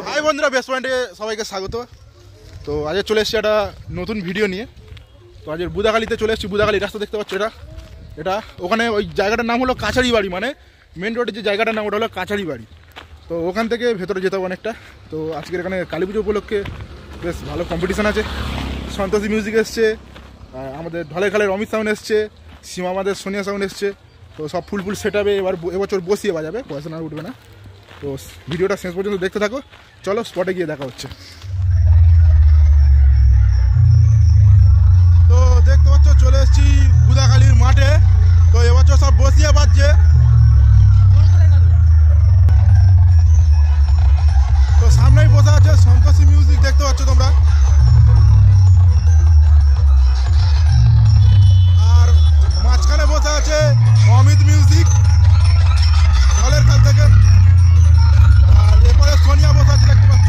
High বন্ধুরা, best পয়েন্টে সবাইকে স্বাগত। তো আজকে চলে এসেছি একটা নতুন ভিডিও নিয়ে। তো আজকে বুদাখালিতে চলে এসেছি। বুদাখালি রাস্তা দেখতে পাচ্ছ, এটা ওখানে ওই জায়গাটার নাম হলো কাছারি বাড়ি, মানে মেন রোডের যে জায়গাটার নাম ওটা হলো কাছারি বাড়ি। তো ওখান থেকে ভেতরে যেতে হবে অনেকটা। তো আজকের এখানে কালী পুজো উপলক্ষে বেশ ভালো কম্পিটিশান আছে। সন্তোষী মিউজিক এসছে, আমাদের ঢলের খালের অমিত সাউন্ড এসছে, সীমা আমাদের সোনিয়া সাউন্ড এসছে। তো সব ফুল সেট হবে। এবছর বসিয়ে বাজাবে, পয়সা না উঠবে না। তো ভিডিওটা শেষ পর্যন্ত দেখতে থাকো। চলো স্পটে গিয়ে দেখা হচ্ছে। তো দেখতে পাচ্ছ চলে এসেছি বুদাখালির মাঠে। তো এবছর সব বসিয়ে বাজছে। তো সামনেই বসে আছে সন্তোষী মিউজিক, দেখতে পাচ্ছ তোমরা। আর মাঝখানে বসে আছে অমিত মিউজিক ঢলের খাল থেকে। আর এরপরে সোনিয়া বসে আছে, দেখতে পাচ্ছ।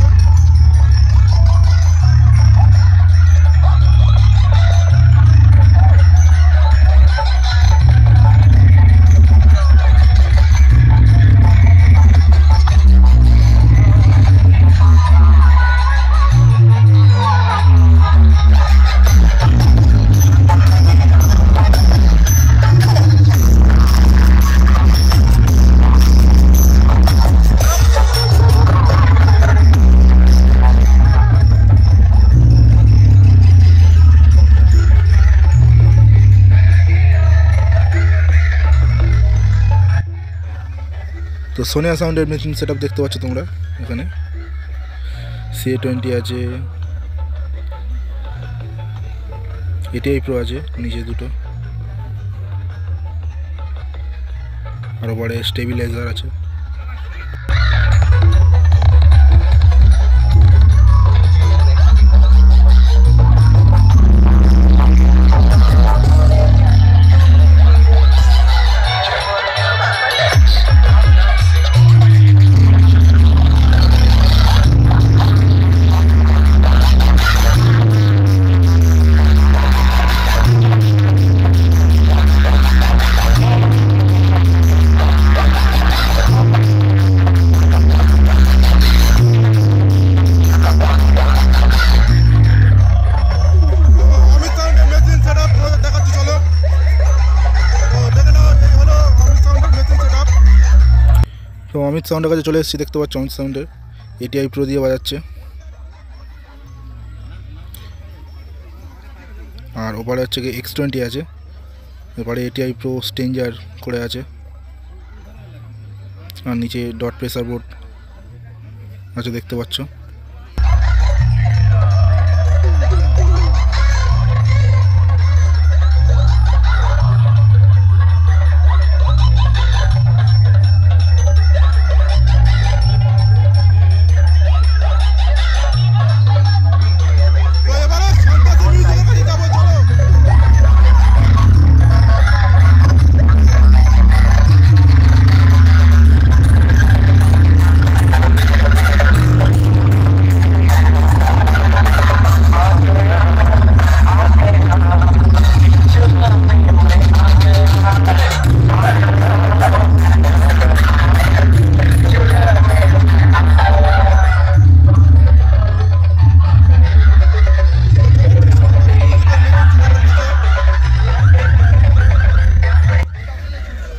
তো সোনিয়া সাউন্ডের মেশিন সেট আপ দেখতে পাচ্ছ তোমরা। এখানে CA20 আছে, ATI Pro আছে নিচে দুটো, আর ওপরে স্টেবিলাইজার আছে। তো অমিত সাউন্ডের কাছে চলে এসেছি, দেখতে পাচ্ছ অমিত সাউন্ডের ATI Pro দিয়ে বাজাচ্ছে। আর ওপারে হচ্ছে কি X20 আছে, এবারে ATI Pro স্টেঞ্জার করে আছে। আর নিচে ডট প্রেসার বোর্ড আছে, দেখতে পাচ্ছ।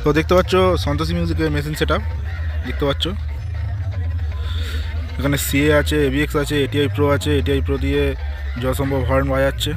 তো দেখতে পাচ্ছ সন্তোষী মিউজিকের মেশিন সেট আপ, দেখতে পাচ্ছ। এখানে CA আছে, AVX আছে, ATI Pro আছে। ATI Pro দিয়ে যথাসম্ভব হর্ন বাজাচ্ছে।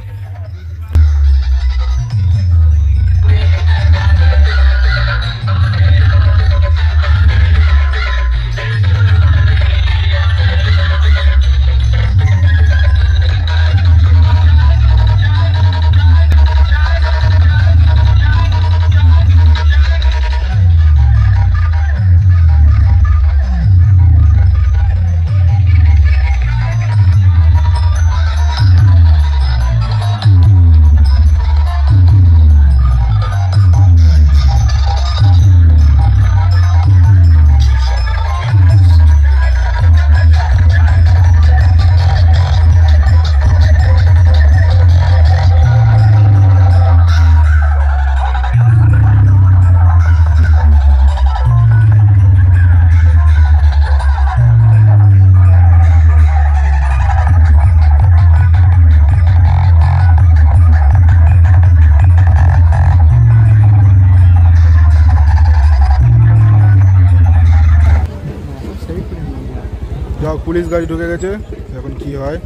পুলিশ গাড়ি ঢুকে গেছে, এখন কি হয়।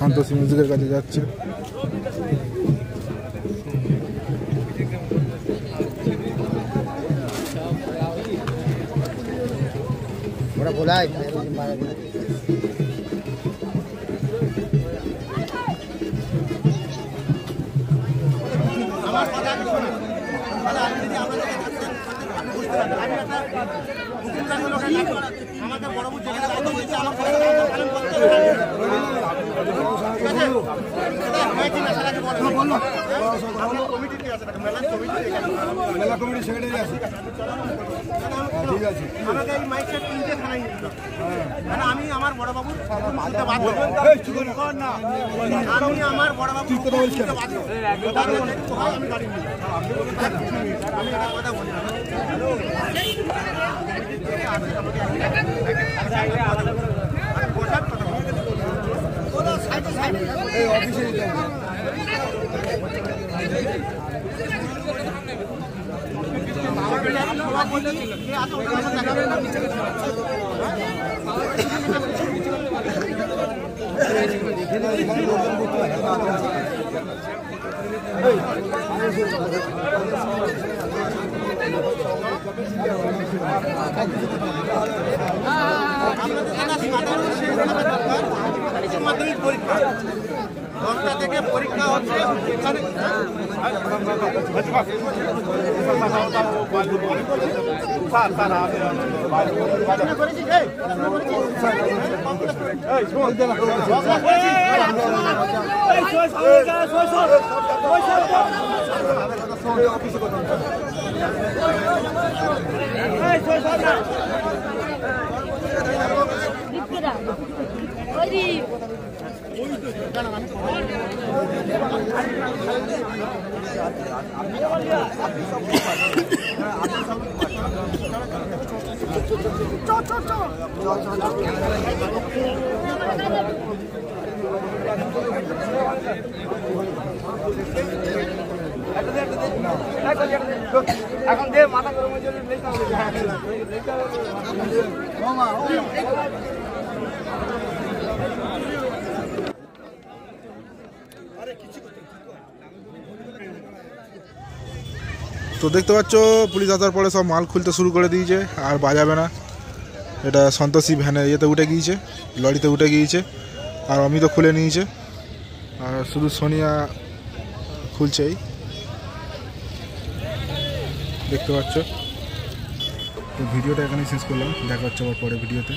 সন্তোষী মিউজিকের কাছে যাচ্ছে। ওরা বলাই আমার কথা কি শোনো, আমি যদি আমাদের আমাদের বড় বুঝ যেখানে দায়িত্ব দিয়েছে আমার পালন করতে হবে। মেলা কমিটি সেক্রেটারি আছে, ঠিক আছে। আমাকে এই মাইক সেট কিনতে থানায় নিয়ে দিল, মানে আমি আমার বড় বাবু বাধ্য, আমি আমার বড় বাবু বাধ্য, আমি গাড়ি নিই, আমি এটা কথা বলি মাধ্যমিক পরীক্ষা 10টা থেকে পরীক্ষা হচ্ছে। এখন দে মাথা গরম হয়ে যাবে। তো দেখতে পাচ্ছ পুলিশ আসার পরে সব মাল খুলতে শুরু করে দিয়েছে, আর বাজাবে না। এটা সন্তোষী ভ্যানে ইয়েতে উঠে গিয়েছে, লরিতে উঠে গিয়েছে, আর অমিতও খুলে নিয়েছে, আর শুধু সোনিয়া খুলছেই, দেখতে পাচ্ছ। তো ভিডিওটা এখানেই শেষ করলাম, দেখা হচ্ছে আবার পরে ভিডিওতে।